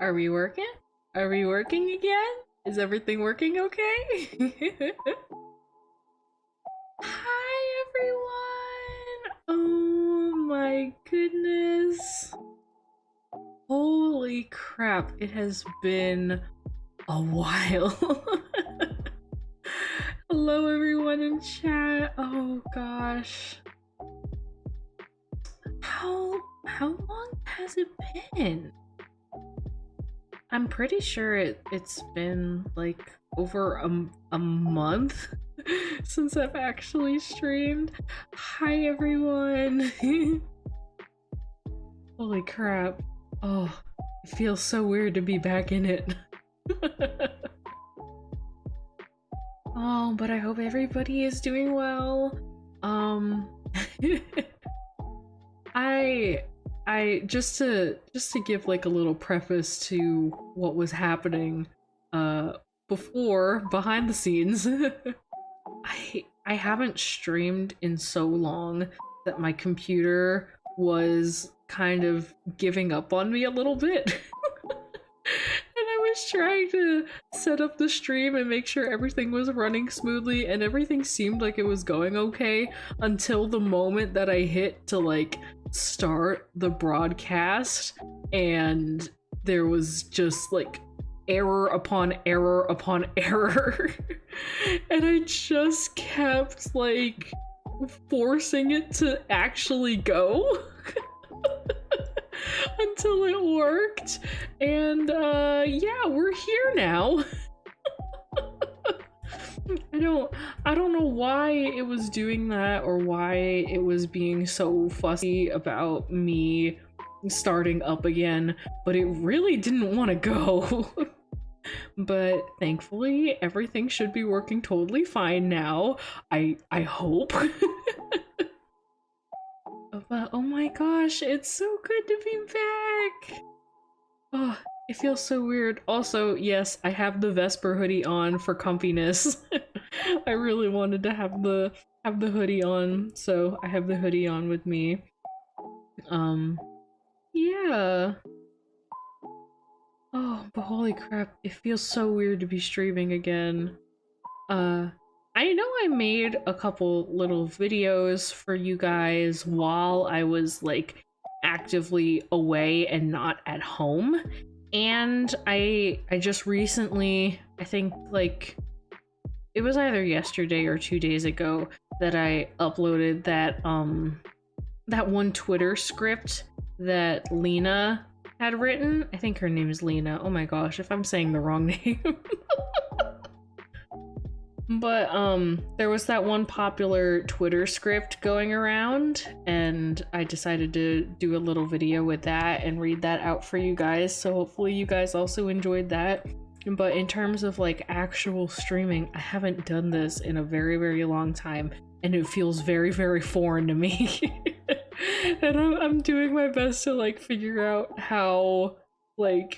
Are we working? Are we working again? Is everything working okay? Hi everyone! Oh my goodness. Holy crap, it has been a while. Hello everyone in chat. Oh gosh. How long has it been? I'm pretty sure it's been like over a month since I've actually streamed. Hi everyone. Holy crap. Oh, it feels so weird to be back in it. Oh, but I hope everybody is doing well. I just to give like a little preface to what was happening before behind the scenes. I haven't streamed in so long that my computer was kind of giving up on me a little bit. And I was trying to set up the stream and make sure everything was running smoothly, and everything seemed like it was going okay until the moment that I hit to like start the broadcast, and there was just like error upon error upon error. And I just kept like forcing it to actually go until it worked. And yeah, we're here now. I don't know why it was doing that or why it was being so fussy about me starting up again, but it really didn't want to go. But thankfully everything should be working totally fine now. I hope. But oh my gosh, it's so good to be back. Oh, it feels so weird. Also, yes, I have the Vesper hoodie on for comfiness. I really wanted to have the hoodie on, so I have the hoodie on with me. Yeah. Oh, but holy crap, it feels so weird to be streaming again. I know I made a couple little videos for you guys while I was like actively away and not at home, and I just recently, I think like it was either yesterday or 2 days ago, that I uploaded that that one Twitter script that Lena had written. I think her name is Lena. Oh my gosh, if I'm saying the wrong name. But there was that one popular Twitter script going around, and I decided to do a little video with that and read that out for you guys, so hopefully you guys also enjoyed that. But in terms of like actual streaming, I haven't done this in a very, very long time, and it feels very, very foreign to me. And I'm doing my best to like figure out how like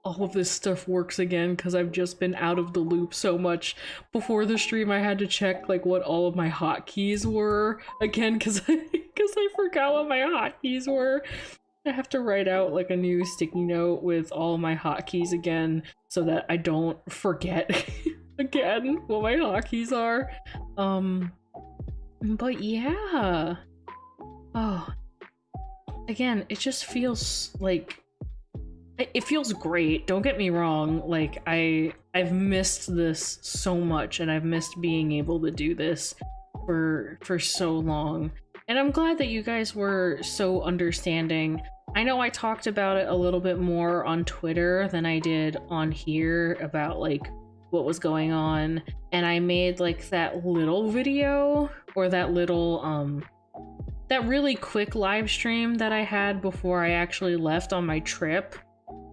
all of this stuff works again, because I've just been out of the loop so much. Before the stream I had to check like what all of my hotkeys were again, because I forgot what my hotkeys were. I have to write out like a new sticky note with all of my hotkeys again so that I don't forget again what my hotkeys are. But yeah. Oh, again, it just feels like it feels great, don't get me wrong. Like I've missed this so much, and I've missed being able to do this for so long, and I'm glad that you guys were so understanding. I know I talked about it a little bit more on Twitter than I did on here about like what was going on, and I made like that little video, or that little that really quick live stream that I had before I actually left on my trip.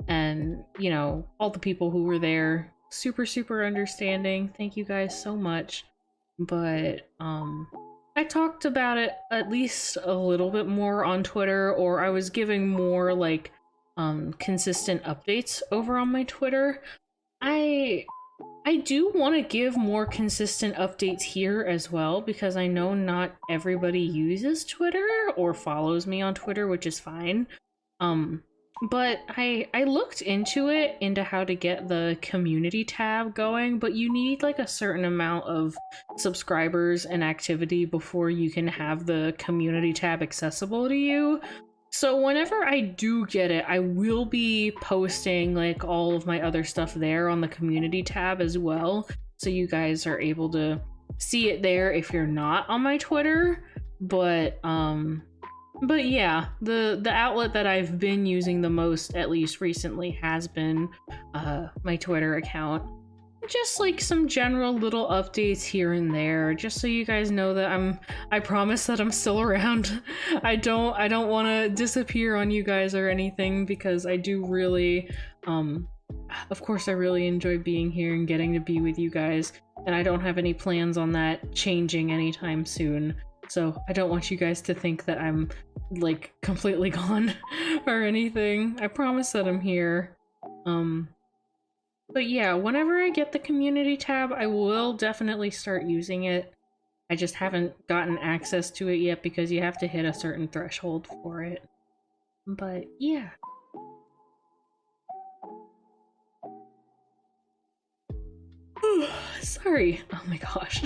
And, you know, all the people who were there, super, super understanding. Thank you guys so much. But, I talked about it at least a little bit more on Twitter, or I was giving more, like, consistent updates over on my Twitter. I do want to give more consistent updates here as well, because I know not everybody uses Twitter or follows me on Twitter, which is fine. But I looked into how to get the community tab going, but you need like a certain amount of subscribers and activity before you can have the community tab accessible to you. So whenever I do get it, I will be posting like all of my other stuff there on the community tab as well, so you guys are able to see it there if you're not on my Twitter. But yeah, the outlet that I've been using the most, at least recently, has been my Twitter account. Just like some general little updates here and there, just so you guys know that I promise that I'm still around. I don't want to disappear on you guys or anything, because I do really of course I really enjoy being here and getting to be with you guys, and I don't have any plans on that changing anytime soon. So I don't want you guys to think that I'm like completely gone or anything. I promise that I'm here. But yeah, whenever I get the community tab, I will definitely start using it. I just haven't gotten access to it yet because you have to hit a certain threshold for it. But yeah. Sorry. Oh my gosh.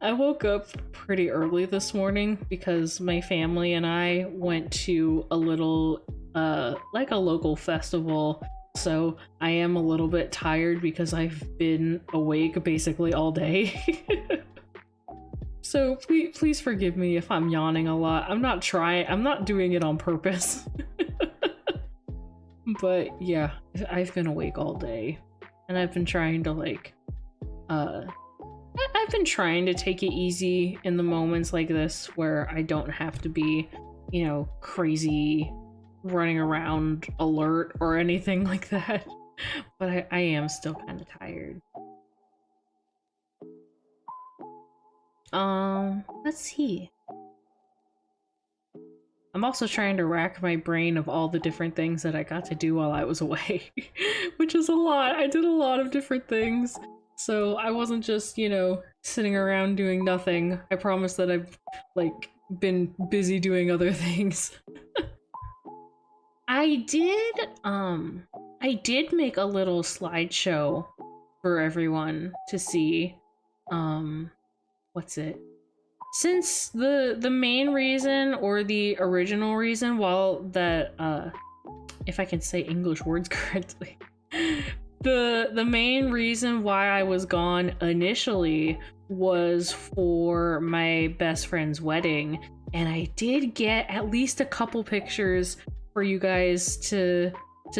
I woke up pretty early this morning because my family and I went to a little, like a local festival. So I am a little bit tired because I've been awake basically all day. So please forgive me if I'm yawning a lot. I'm not doing it on purpose. But yeah, I've been awake all day. And I've been trying to like, I've been trying to take it easy in the moments like this where I don't have to be, you know, crazy running around alert or anything like that. But I am still kind of tired. Let's see. I'm also trying to rack my brain of all the different things that I got to do while I was away, which is a lot. I did a lot of different things. So I wasn't just, you know, sitting around doing nothing. I promise that I've, like, been busy doing other things. I did make a little slideshow for everyone to see. What's it? Since the main reason, or the original reason, while that, if I can say English words correctly, the main reason why I was gone initially was for my best friend's wedding, and I did get at least a couple pictures for you guys to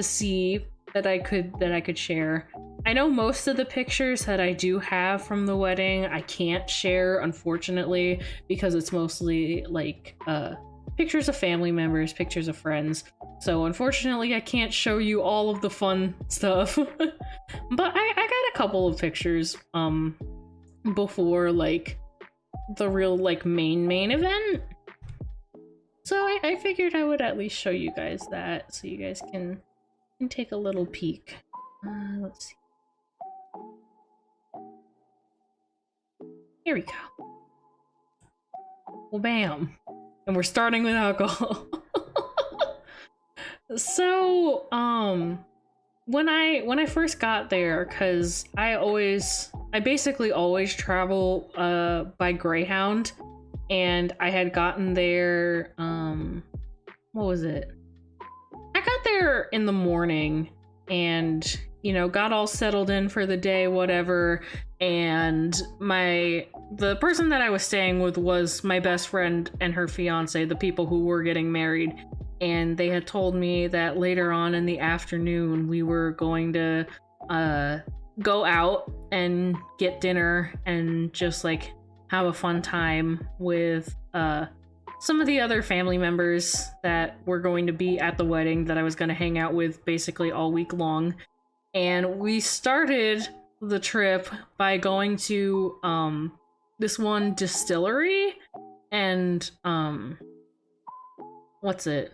see that I could share. I know most of the pictures that I do have from the wedding I can't share, unfortunately, because it's mostly like pictures of family members, pictures of friends. So unfortunately I can't show you all of the fun stuff. But I got a couple of pictures before like the real like main event. So I figured I would at least show you guys that so you guys can take a little peek. Let's see. Here we go. Well, bam. And we're starting with alcohol. So, when I first got there, cause I basically always travel by Greyhound, and I had gotten there, what was it? I got there in the morning and, you know, got all settled in for the day, whatever, and the person that I was staying with was my best friend and her fiance, the people who were getting married, and they had told me that later on in the afternoon we were going to go out and get dinner and just like have a fun time with some of the other family members that were going to be at the wedding that I was going to hang out with basically all week long. And we started the trip by going to this one distillery, and what's it?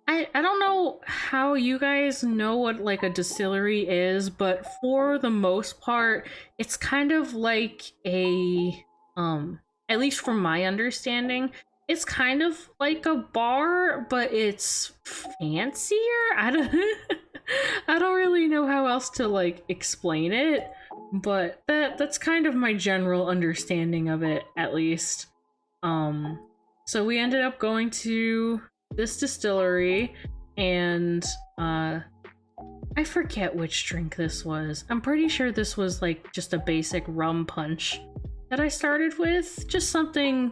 I don't know how you guys know what like a distillery is, but for the most part it's kind of like a at least from my understanding, it's kind of like a bar, but it's fancier. I don't I don't really know how else to like explain it, but that's kind of my general understanding of it, at least. So we ended up going to this distillery, and I forget which drink this was. I'm pretty sure this was like just a basic rum punch that I started with. Just something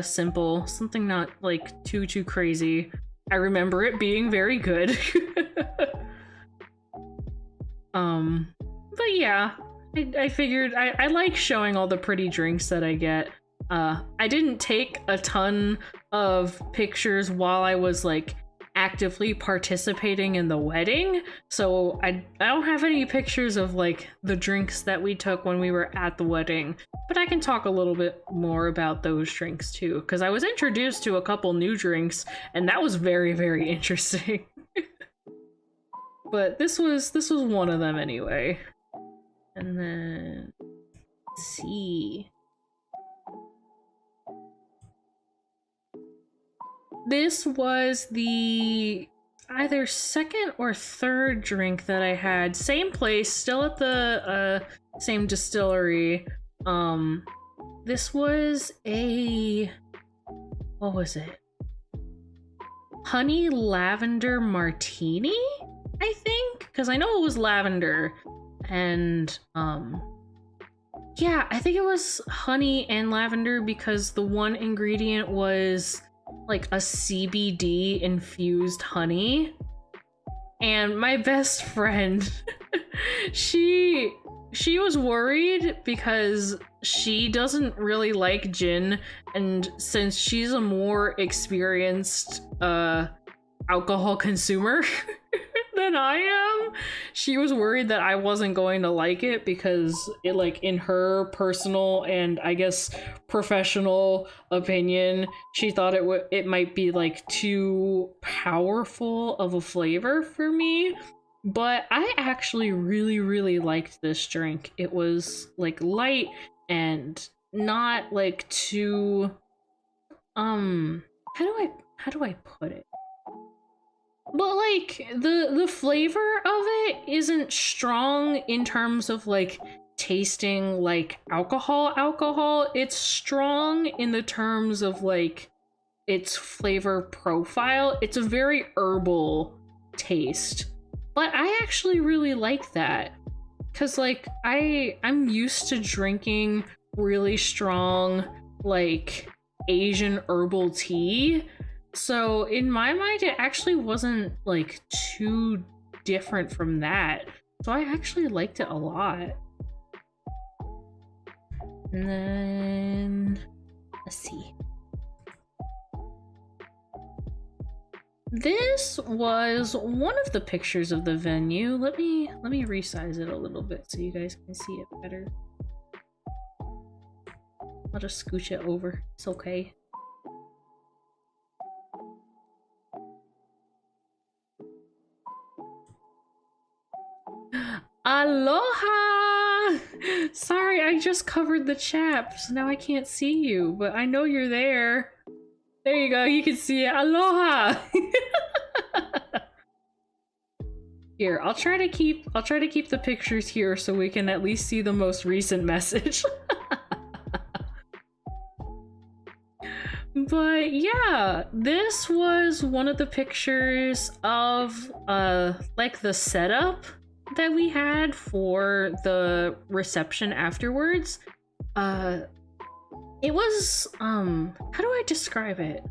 simple, something not like too crazy. I remember it being very good. But yeah, I figured I like showing all the pretty drinks that I get. I didn't take a ton of pictures while I was like actively participating in the wedding, so I don't have any pictures of like the drinks that we took when we were at the wedding, but I can talk a little bit more about those drinks too, because I was introduced to a couple new drinks and that was very interesting. But this was one of them anyway. And then let's see, this was the either second or third drink that I had. Same place, still at the same distillery. This was a, what was it? Honey lavender martini, I think, because I know it was lavender. And yeah, I think it was honey and lavender because the one ingredient was like a CBD infused honey. And my best friend, she was worried because she doesn't really like gin, and since she's a more experienced alcohol consumer than I am, she was worried that I wasn't going to like it because it, like, in her personal and I guess professional opinion, she thought it might be like too powerful of a flavor for me. But I actually really liked this drink. It was like light and not like too how do I put it? But like the flavor of it isn't strong in terms of like tasting like alcohol. It's strong in the terms of like its flavor profile. It's a very herbal taste. But I actually really like that. Cause like I'm used to drinking really strong like Asian herbal tea. So in my mind, it actually wasn't like too different from that. So I actually liked it a lot. And then let's see. This was one of the pictures of the venue. Let me resize it a little bit so you guys can see it better. I'll just scooch it over. It's okay. Aloha! Sorry, I just covered the chat, so now I can't see you, but I know you're there. There you go, you can see it. Aloha! Here, I'll try to keep the pictures here so we can at least see the most recent message. But yeah, this was one of the pictures of like the setup that we had for the reception afterwards. It was how do I describe it?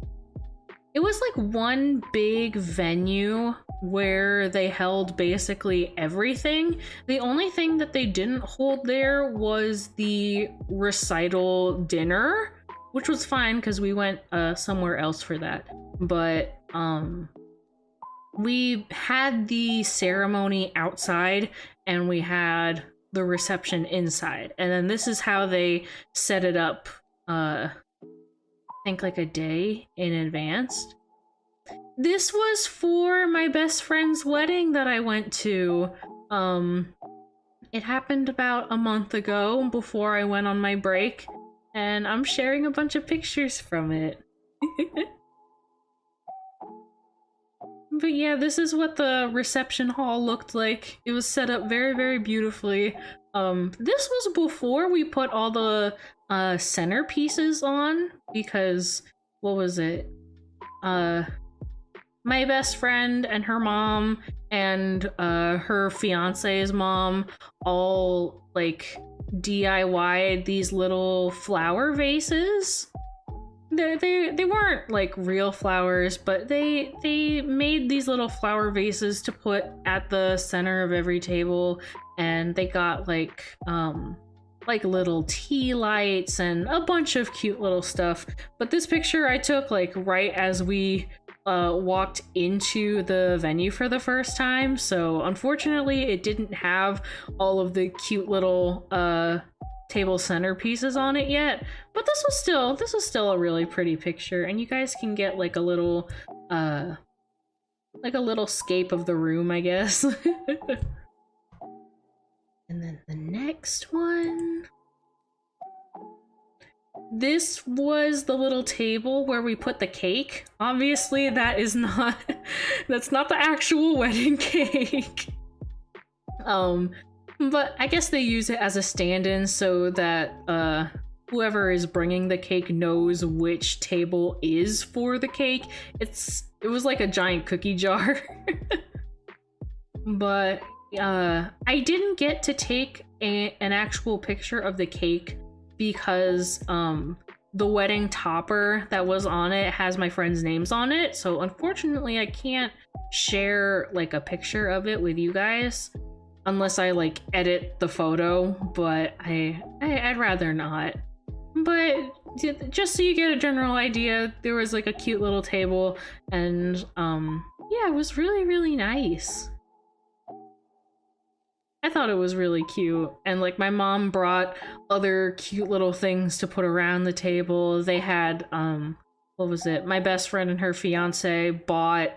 It was like one big venue where they held basically everything. The only thing that they didn't hold there was the recital dinner, which was fine because we went somewhere else for that. But we had the ceremony outside and we had the reception inside. And then this is how they set it up, I think like a day in advance. This was for my best friend's wedding that I went to. It happened about a month ago before I went on my break, and I'm sharing a bunch of pictures from it. But yeah, this is what the reception hall looked like. It was set up very, very beautifully. This was before we put all the centerpieces on, because what was it? My best friend and her mom and her fiance's mom all like DIY'd these little flower vases. They weren't like real flowers, but they made these little flower vases to put at the center of every table, and they got like little tea lights and a bunch of cute little stuff. But this picture I took like right as we walked into the venue for the first time, so unfortunately it didn't have all of the cute little table centerpieces on it yet, but this was still a really pretty picture, and you guys can get like a little scape of the room, I guess. And then the next one, this was the little table where we put the cake. Obviously that's not the actual wedding cake. But I guess they use it as a stand-in so that whoever is bringing the cake knows which table is for the cake. It was like a giant cookie jar. But I didn't get to take an actual picture of the cake because the wedding topper that was on it has my friends' names on it, so unfortunately I can't share like a picture of it with you guys unless I like edit the photo, but I'd rather not. But just so you get a general idea, there was like a cute little table, and yeah, it was really, really nice. I thought it was really cute, and like my mom brought other cute little things to put around the table. They had what was it? My best friend and her fiance bought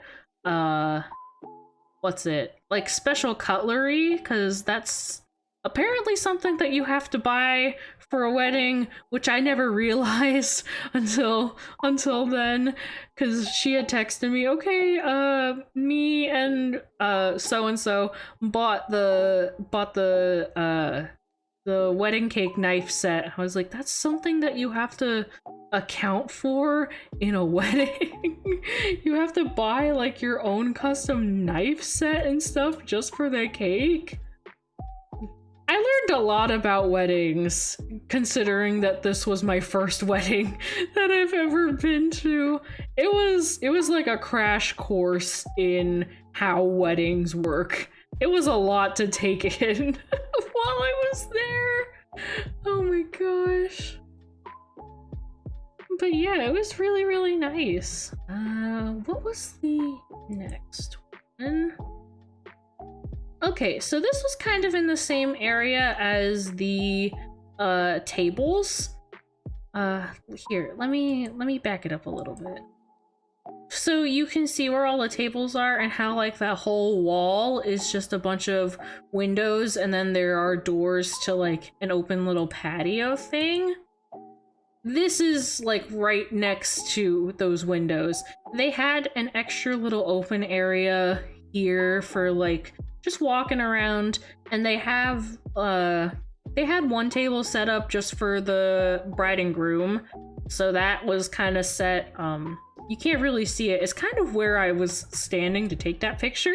what's it? Like special cutlery, because that's apparently something that you have to buy for a wedding, which I never realized until then, because she had texted me, okay, me and so and so bought the wedding cake knife set. I was like, that's something that you have to account for in a wedding. You have to buy like your own custom knife set and stuff just for the cake. I learned a lot about weddings, considering that this was my first wedding that I've ever been to. It was like a crash course in how weddings work. It was a lot to take in while I was there. Oh my gosh. But yeah, it was really, really nice. What was the next one? Okay, so this was kind of in the same area as the tables. Here, let me back it up a little bit. So you can see where all the tables are and how like that whole wall is just a bunch of windows, and then there are doors to like an open little patio thing. This is like right next to those windows. They had an extra little open area here for like just walking around, and they had one table set up just for the bride and groom, so that was kind of set. You can't really see it. It's kind of where I was standing to take that picture.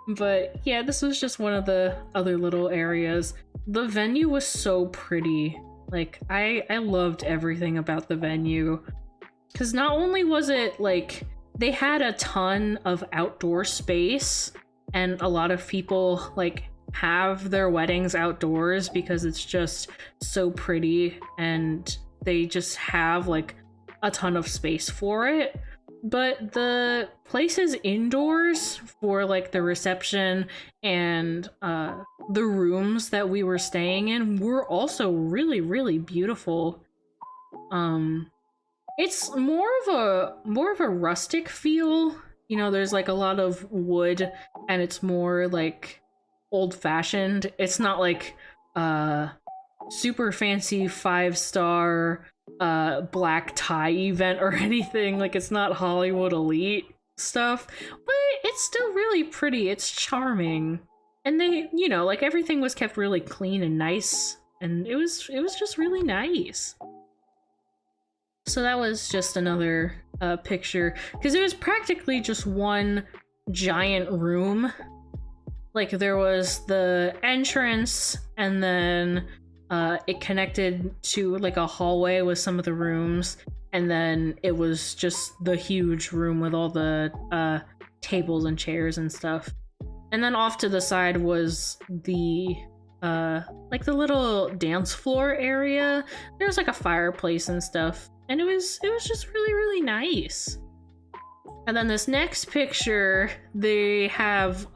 But yeah, this was just one of the other little areas. The venue was so pretty. Like I loved everything about the venue, because not only was it like they had a ton of outdoor space, and a lot of people like have their weddings outdoors because it's just so pretty and they just have like a ton of space for it. But the places indoors for like the reception and the rooms that we were staying in were also really, really beautiful. It's more of a rustic feel. You know, there's like a lot of wood, and it's more like old-fashioned. It's not like super fancy 5-star black tie event or anything. Like, it's not Hollywood elite stuff, but it's still really pretty. It's charming. And they, you know, like, everything was kept really clean and nice, and it was just really nice. So that was just another picture, because it was practically just one giant room. Like, there was the entrance, and then it connected to like a hallway with some of the rooms, and then it was just the huge room with all the tables and chairs and stuff. And then off to the side was the like the little dance floor area. There was like a fireplace and stuff, and it was just really nice. And then this next picture, they have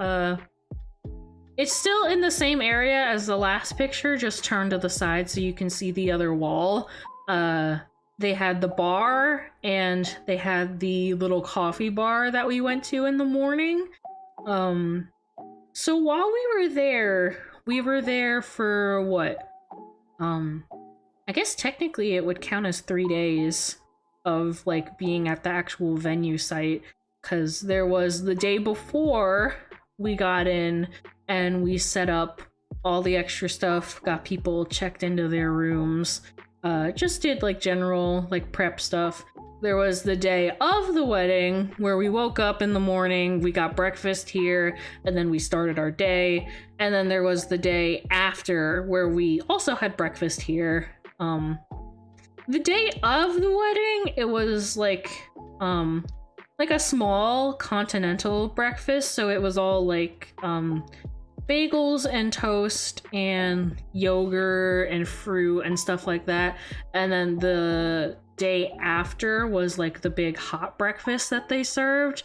it's still in the same area as the last picture, just turned to the side so you can see the other wall. They had the bar, and they had the little coffee bar that we went to in the morning. So while we were there for what? I guess technically it would count as 3 days of like being at the actual venue site, because there was the day before we got in and we set up all the extra stuff, got people checked into their rooms, just did like general like prep stuff. There was the day of the wedding where we woke up in the morning, we got breakfast here, and then we started our day. And then there was the day after where we also had breakfast here. The day of the wedding, it was like a small continental breakfast. So it was all like bagels and toast and yogurt and fruit and stuff like that. And then the day after was like the big hot breakfast that they served,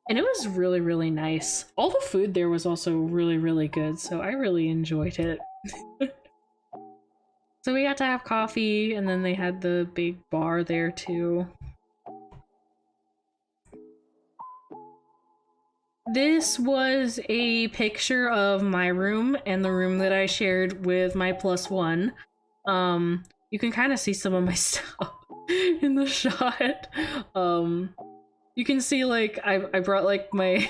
and it was really nice. All the food there was also really good, so I really enjoyed it. So we got to have coffee, and then they had the big bar there too. This was a picture of my room and the room that I shared with my +1. You can kind of see some of my stuff in the shot. You can see like I brought like my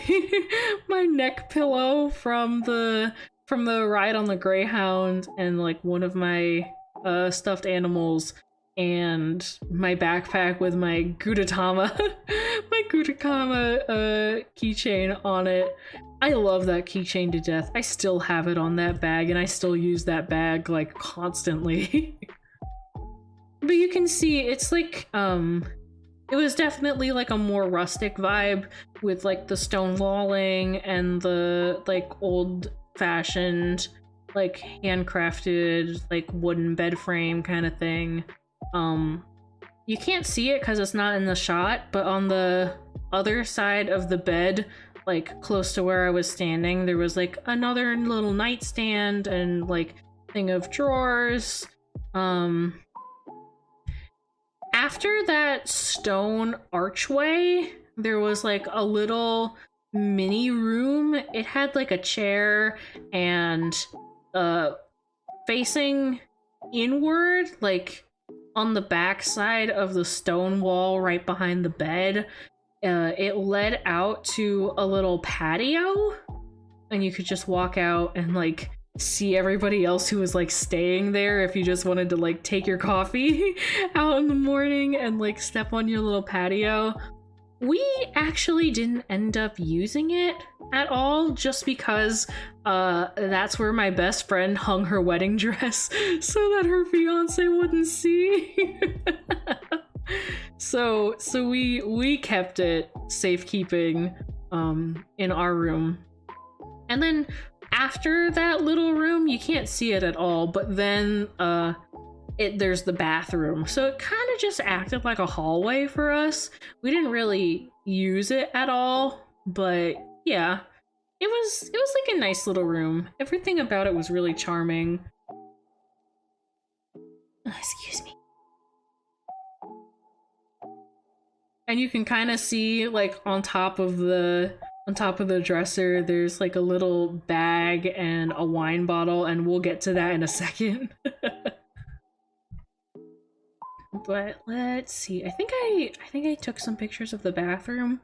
my neck pillow from the ride on the Greyhound, and like one of my stuffed animals, and my backpack with my Gudetama keychain on it. I love that keychain to death. I still have it on that bag, and I still use that bag like constantly. But you can see it's like it was definitely like a more rustic vibe with like the stone walling and the like old fashioned like handcrafted like wooden bed frame kind of thing. You can't see it because it's not in the shot, but on the other side of the bed, like close to where I was standing, there was like another little nightstand and like thing of drawers. After that stone archway, there was like a little mini room. It had like a chair, and facing inward, like on the back side of the stone wall right behind the bed, it led out to a little patio, and you could just walk out and like see everybody else who was like staying there if you just wanted to like take your coffee out in the morning and like step on your little patio. We actually didn't end up using it at all, just because that's where my best friend hung her wedding dress so that her fiance wouldn't see. So we kept it safekeeping in our room. And then after that little room, you can't see it at all, but then there's the bathroom. So it kind of just acted like a hallway for us. We didn't really use it at all, but yeah, it was like a nice little room. Everything about it was really charming. Excuse me. And you can kind of see like on top of the dresser, there's like a little bag and a wine bottle, and we'll get to that in a second. but let's see. I think I took some pictures of the bathroom.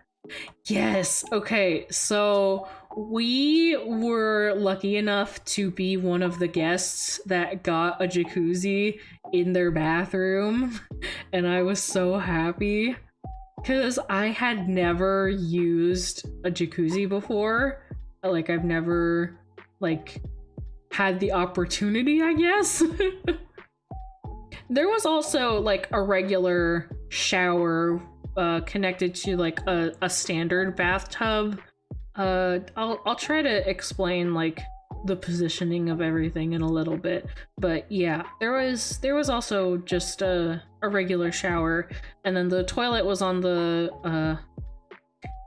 Yes. Okay. So we were lucky enough to be one of the guests that got a jacuzzi in their bathroom, and I was so happy because I had never used a jacuzzi before. Like, I've never like had the opportunity, I guess. There was also like a regular shower connected to like a standard bathtub. I'll try to explain like the positioning of everything in a little bit, but yeah, there was also just a regular shower, and then the toilet was on the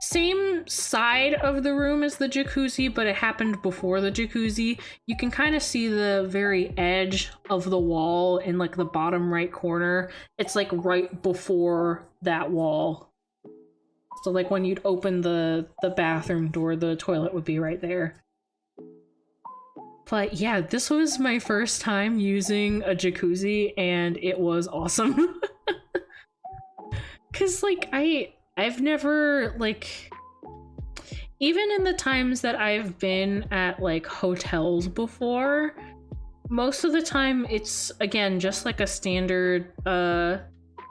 same side of the room as the jacuzzi, but it happened before the jacuzzi. You can kind of see the very edge of the wall in like the bottom right corner. It's like right before that wall. So like when you'd open the bathroom door, the toilet would be right there. But yeah, this was my first time using a jacuzzi, and it was awesome. Cause like I've never, like, even in the times that I've been at like hotels before, most of the time it's, again, just like a standard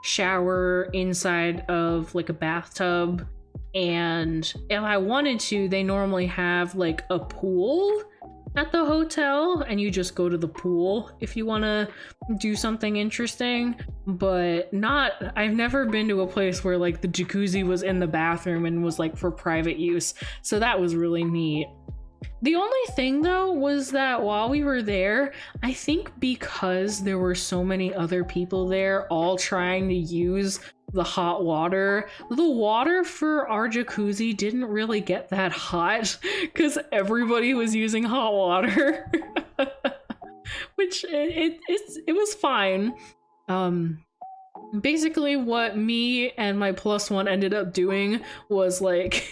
shower inside of like a bathtub. And if I wanted to, they normally have like a pool at the hotel, and you just go to the pool if you want to do something interesting. But I've never been to a place where like the jacuzzi was in the bathroom and was like for private use, so that was really neat. The only thing though was that while we were there, I think because there were so many other people there all trying to use the hot water, the water for our jacuzzi didn't really get that hot because everybody was using hot water. Which it was fine. Basically what me and my +1 ended up doing was like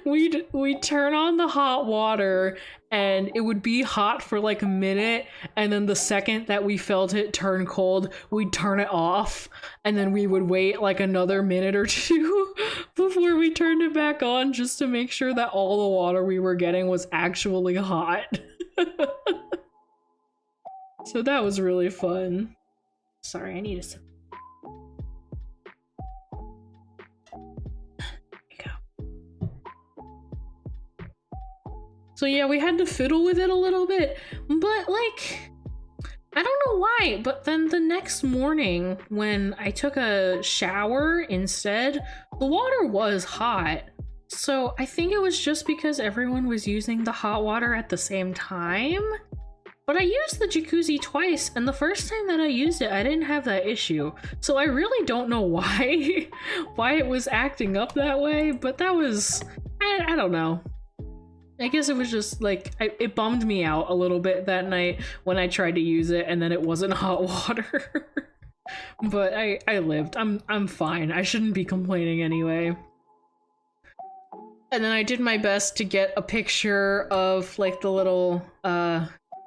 we'd turn on the hot water and it would be hot for like a minute, and then the second that we felt it turn cold, we'd turn it off, and then we would wait like another minute or two before we turned it back on, just to make sure that all the water we were getting was actually hot. So that was really fun. Sorry, I need a sip. So yeah, we had to fiddle with it a little bit, but like, I don't know why, but then the next morning when I took a shower instead, the water was hot. So I think it was just because everyone was using the hot water at the same time. But I used the jacuzzi twice, and the first time that I used it, I didn't have that issue. So I really don't know why it was acting up that way, but that was, I don't know. I guess it was just like, it bummed me out a little bit that night when I tried to use it and then it wasn't hot water. But I lived. I'm fine. I shouldn't be complaining anyway. And then I did my best to get a picture of like the little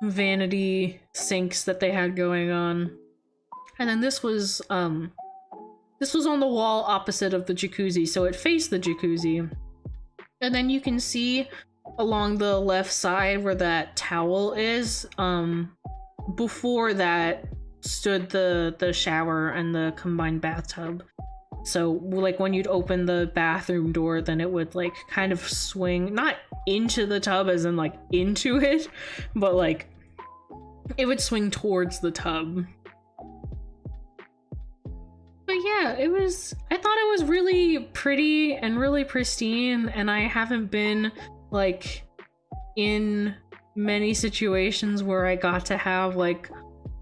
vanity sinks that they had going on. And then this was on the wall opposite of the jacuzzi, so it faced the jacuzzi. And then you can see along the left side where that towel is, before that stood the shower and the combined bathtub. So like when you'd open the bathroom door, then it would like kind of swing, not into the tub as in like into it, but like it would swing towards the tub. But yeah, I thought it was really pretty and really pristine, and I haven't been like in many situations where I got to have like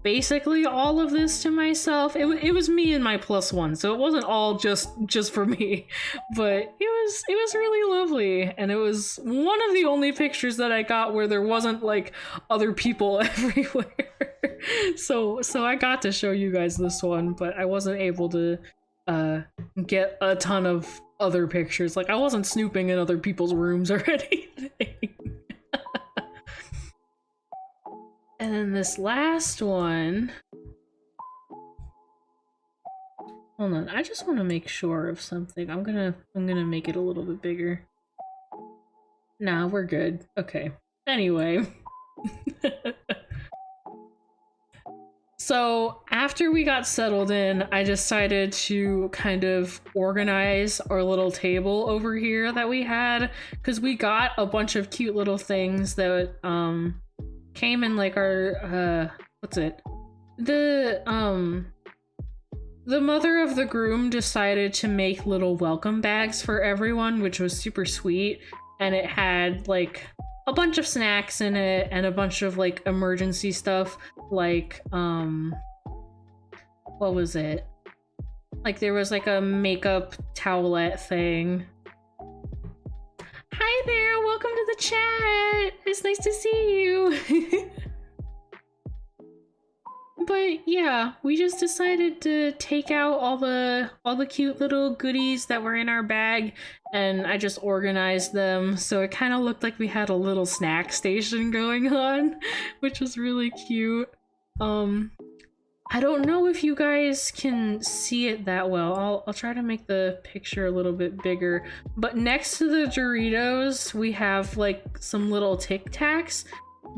basically all of this to myself. It was me and my +1, so it wasn't all just for me, but it was really lovely, and it was one of the only pictures that I got where there wasn't like other people everywhere. So I got to show you guys this one, but I wasn't able to get a ton of other pictures. Like I wasn't snooping in other people's rooms or anything. And then this last one Hold on, I just want to make sure of something. I'm gonna make it a little bit bigger. Nah, we're good. Okay. Anyway. So after we got settled in, I decided to kind of organize our little table over here that we had, because we got a bunch of cute little things that came in like our what's it? The mother of the groom decided to make little welcome bags for everyone, which was super sweet, and it had like a bunch of snacks in it and a bunch of like emergency stuff, like what was it? Like there was like a makeup towelette thing. Hi there, welcome to the chat. It's nice to see you. But yeah, we just decided to take out all the cute little goodies that were in our bag, and I just organized them so it kind of looked like we had a little snack station going on, which was really cute. I don't know if you guys can see it that well. I'll try to make the picture a little bit bigger. But next to the Doritos, we have like some little Tic Tacs.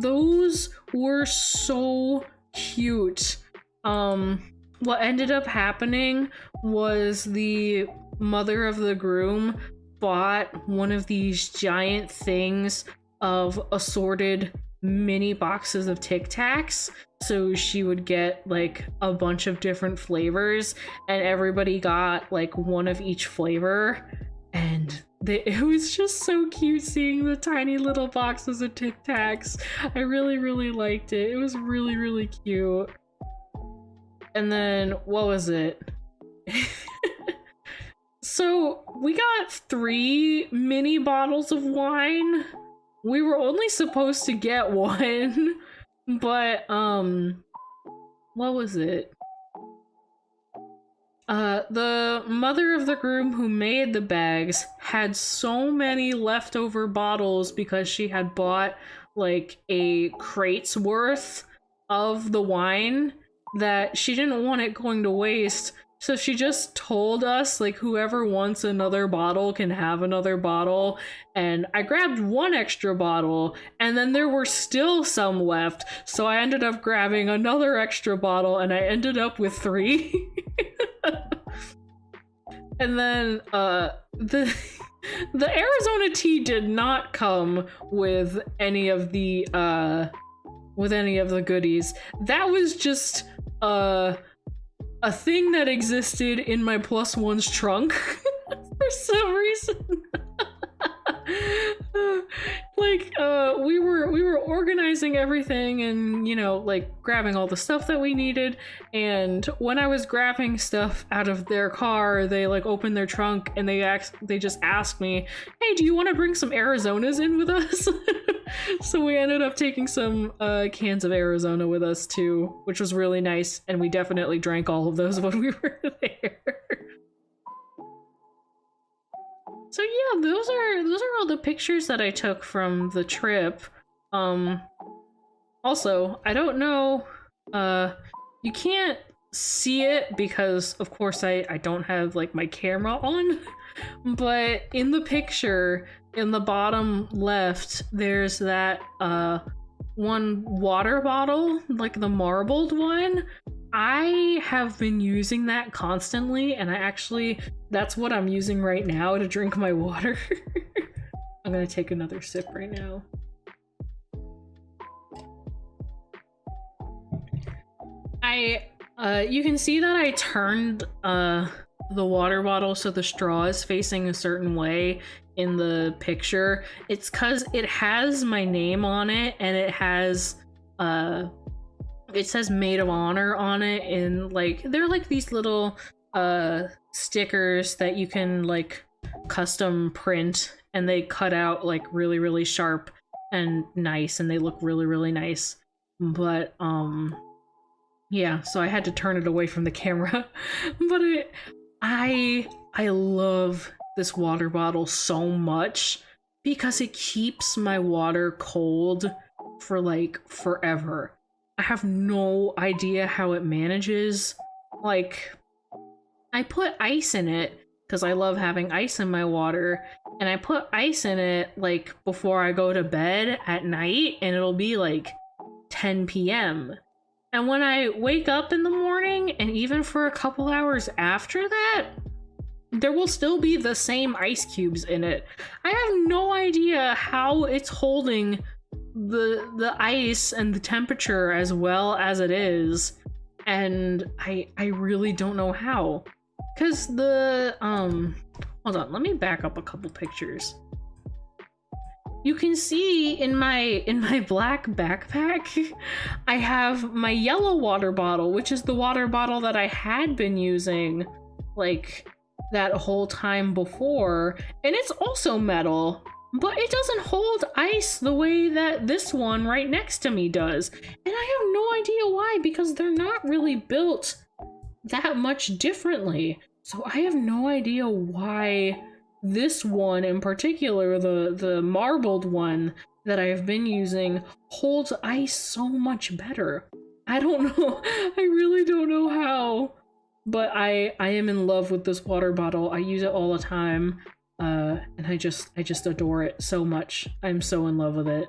Those were so cute. What ended up happening was the mother of the groom bought one of these giant things of assorted mini boxes of Tic Tacs, so she would get like a bunch of different flavors, and everybody got like one of each flavor, and it was just so cute seeing the tiny little boxes of Tic Tacs. I really liked it. It was really cute. And then what was it? So we got 3 mini bottles of wine. We were only supposed to get 1, but what was it? The mother of the groom who made the bags had so many leftover bottles because she had bought like a crate's worth of the wine that she didn't want it going to waste. So she just told us, like, whoever wants another bottle can have another bottle. And I grabbed 1 extra bottle, and then there were still some left. So I ended up grabbing another extra bottle, and I ended up with 3. And then the Arizona tea did not come with any of the goodies. That was just a thing that existed in my +1's trunk for some reason. Like we were organizing everything and, you know, like grabbing all the stuff that we needed, and when I was grabbing stuff out of their car, they like opened their trunk and they just asked me, hey, do you want to bring some Arizonas in with us? So we ended up taking some cans of Arizona with us too, which was really nice, and we definitely drank all of those when we were there. So yeah, those are all the pictures that I took from the trip. Also, I don't know, you can't see it because of course I don't have like my camera on, but in the picture, in the bottom left, there's that one water bottle, like the marbled one. I have been using that constantly, and that's what I'm using right now to drink my water. I'm gonna take another sip right now. You can see that I turned the water bottle so the straw is facing a certain way in the picture. It's because it has my name on it, and it has it says maid of honor on it, and like they're like these little stickers that you can like custom print, and they cut out like really sharp and nice, and they look really nice. But yeah, so I had to turn it away from the camera. But I love this water bottle so much because it keeps my water cold for like forever. I have no idea how it manages. Like, I put ice in it because I love having ice in my water, and I put ice in it like before I go to bed at night, and it'll be like 10 p.m. And when I wake up in the morning, and even for a couple hours after that, there will still be the same ice cubes in it. I have no idea how it's holding the ice and the temperature as well as it is, and I really don't know how. Cause the hold on, let me back up a couple pictures. You can see in my black backpack, I have my yellow water bottle, which is the water bottle that I had been using like that whole time before, and it's also metal, but it doesn't hold ice the way that this one right next to me does. And I have no idea why, because they're not really built that much differently. So I have no idea why this one in particular, the marbled one that I've been using, holds ice so much better. I don't know. I really don't know how. But I am in love with this water bottle. I use it all the time. And I just adore it so much. I'm so in love with it.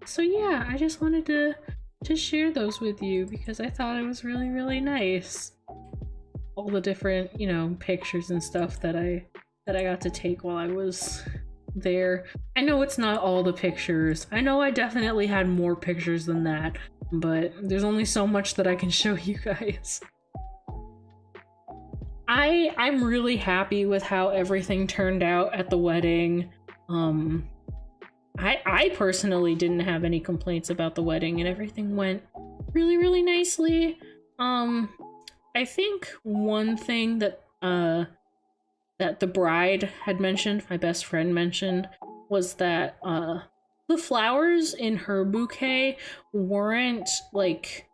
So yeah, I just wanted to share those with you because I thought it was really, really nice. All the different, you know, pictures and stuff that I got to take while I was there. I know it's not all the pictures. I know I definitely had more pictures than that, but there's only so much that I can show you guys. I'm really happy with how everything turned out at the wedding. I personally didn't have any complaints about the wedding, and everything went really, really nicely. I think one thing that that the bride had mentioned, my best friend mentioned, was that the flowers in her bouquet weren't like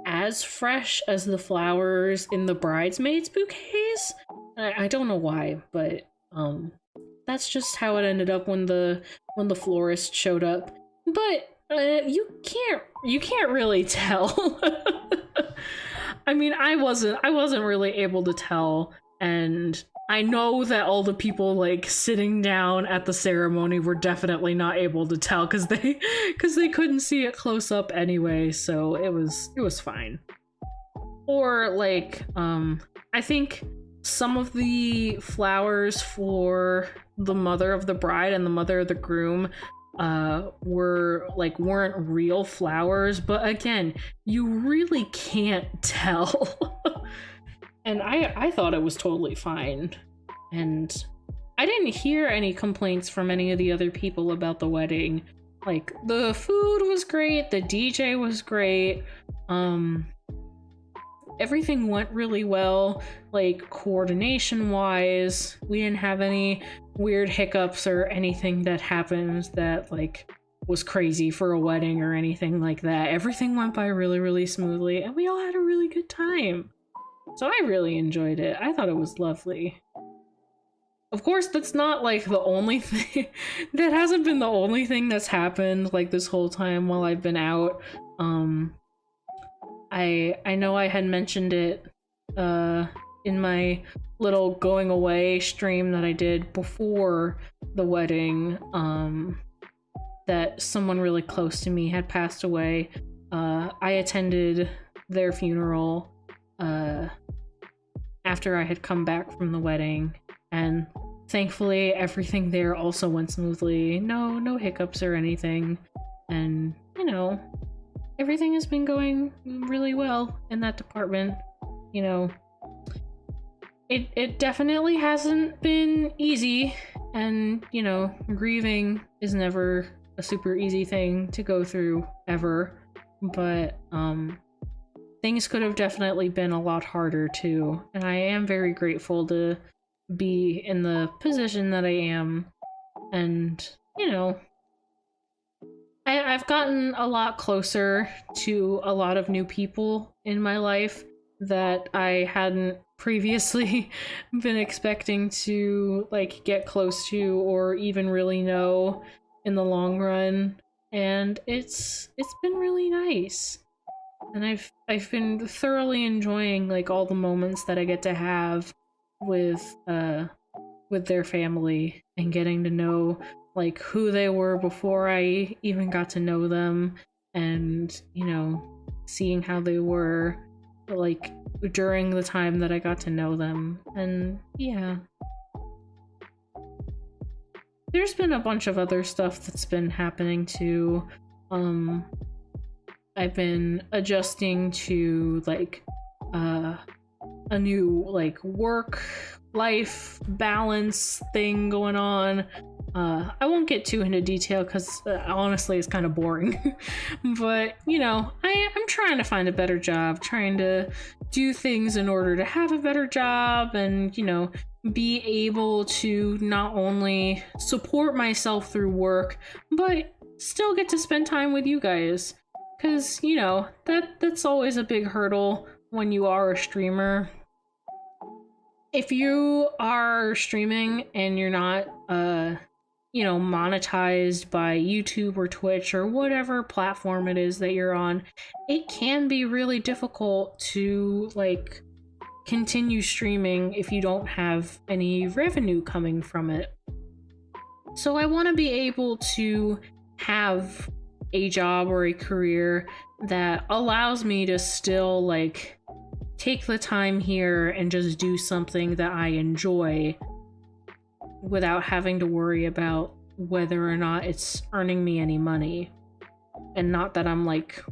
as fresh as the flowers in the bridesmaids' bouquets. I don't know why, but that's just how it ended up when the florist showed up. But you can't really tell. I mean, I wasn't really able to tell, and I know that all the people like sitting down at the ceremony were definitely not able to tell because they couldn't see it close up anyway, so it was fine. Or like I think some of the flowers for the mother of the bride and the mother of the groom weren't real flowers, but again, you really can't tell. And I thought it was totally fine. And I didn't hear any complaints from any of the other people about the wedding. Like, the food was great, the DJ was great, everything went really well, like, coordination-wise. We didn't have any weird hiccups or anything that happened that, like, was crazy for a wedding or anything like that. Everything went by really, really smoothly, and we all had a really good time. So I really enjoyed it. I thought it was lovely. Of course, that's not, like, the only thing. That hasn't been the only thing that's happened, like, this whole time while I've been out. I know I had mentioned it, in my little going away stream that I did before the wedding, that someone really close to me had passed away. I attended their funeral, after I had come back from the wedding, and thankfully everything there also went smoothly. No hiccups or anything, and you know, everything has been going really well in that department. You know, it definitely hasn't been easy, and you know, grieving is never a super easy thing to go through ever, but things could have definitely been a lot harder too, and I am very grateful to be in the position that I am. And you know, I've gotten a lot closer to a lot of new people in my life that I hadn't previously been expecting to like get close to or even really know in the long run, and it's been really nice. and I've been thoroughly enjoying like all the moments that I get to have with their family and getting to know like who they were before I even got to know them, and you know, seeing how they were like during the time that I got to know them. And yeah, there's been a bunch of other stuff that's been happening too. I've been adjusting to like a new like work life balance thing going on. I won't get too into detail because honestly it's kind of boring. But you know, I'm trying to find a better job, trying to do things in order to have a better job, and you know, be able to not only support myself through work but still get to spend time with you guys, because you know, that's always a big hurdle when you are a streamer. If you are streaming and you're not you know, monetized by YouTube or Twitch or whatever platform it is that you're on, it can be really difficult to like continue streaming if you don't have any revenue coming from it. So I want to be able to have a job or a career that allows me to still like take the time here and just do something that I enjoy without having to worry about whether or not it's earning me any money. And not that I'm like,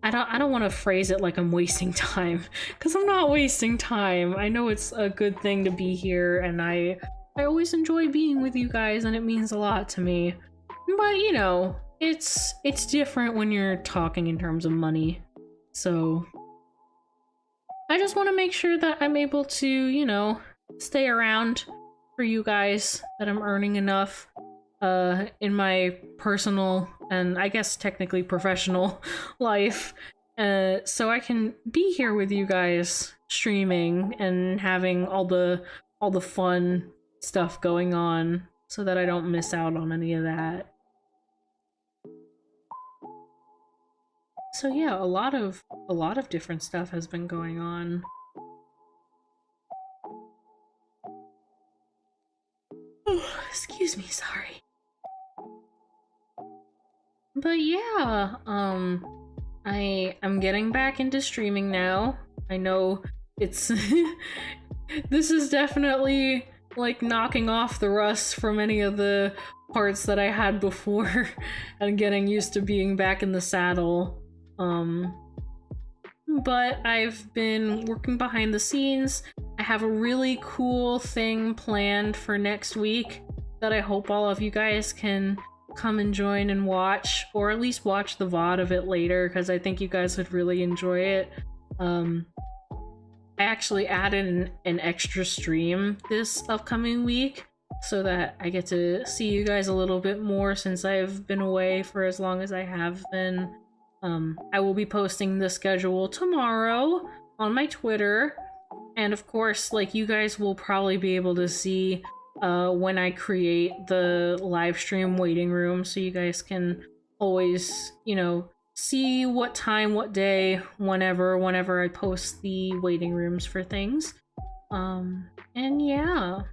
I don't want to phrase it like I'm wasting time, because I'm not wasting time. I know it's a good thing to be here, and I always enjoy being with you guys, and it means a lot to me. But you know, it's different when you're talking in terms of money. So I just want to make sure that I'm able to, you know, stay around for you guys, that I'm earning enough in my personal and I guess technically professional life, so I can be here with you guys streaming and having all the fun stuff going on, so that I don't miss out on any of that. So yeah, a lot of different stuff has been going on. Oh, excuse me, sorry. But yeah, I'm getting back into streaming now. I know it's this is definitely like knocking off the rust from any of the parts that I had before and getting used to being back in the saddle. But I've been working behind the scenes. I have a really cool thing planned for next week that I hope all of you guys can come and join and watch, or at least watch the VOD of it later, because I think you guys would really enjoy it. I actually added an extra stream this upcoming week so that I get to see you guys a little bit more since I've been away for as long as I have been. I will be posting the schedule tomorrow on my Twitter, and of course, like, you guys will probably be able to see when I create the live stream waiting room, so you guys can always, you know, see what time, what day, whenever I post the waiting rooms for things. And yeah,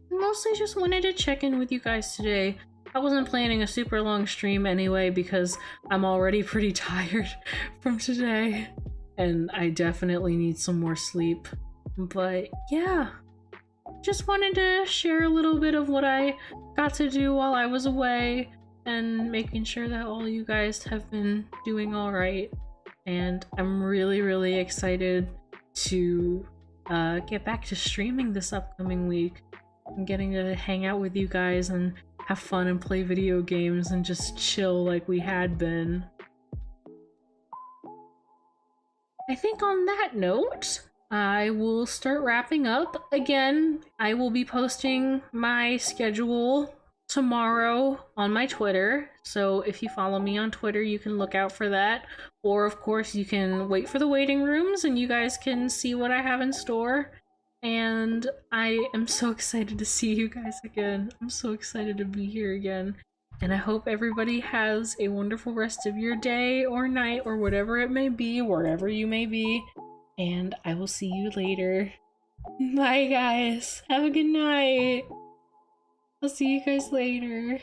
mostly just wanted to check in with you guys today. I wasn't planning a super long stream anyway because I'm already pretty tired from today, and I definitely need some more sleep. But yeah, just wanted to share a little bit of what I got to do while I was away, and making sure that all you guys have been doing all right. And I'm really excited to get back to streaming this upcoming week. I'm getting to hang out with you guys and have fun and play video games and just chill like we had been. I think on that note, I will start wrapping up. Again, I will be posting my schedule tomorrow on my Twitter, so if you follow me on Twitter, you can look out for that. Or of course, you can wait for the waiting rooms and you guys can see what I have in store. And I am so excited to see you guys again. I'm so excited to be here again. And I hope everybody has a wonderful rest of your day or night or whatever it may be, wherever you may be. And I will see you later. Bye, guys. Have a good night. I'll see you guys later.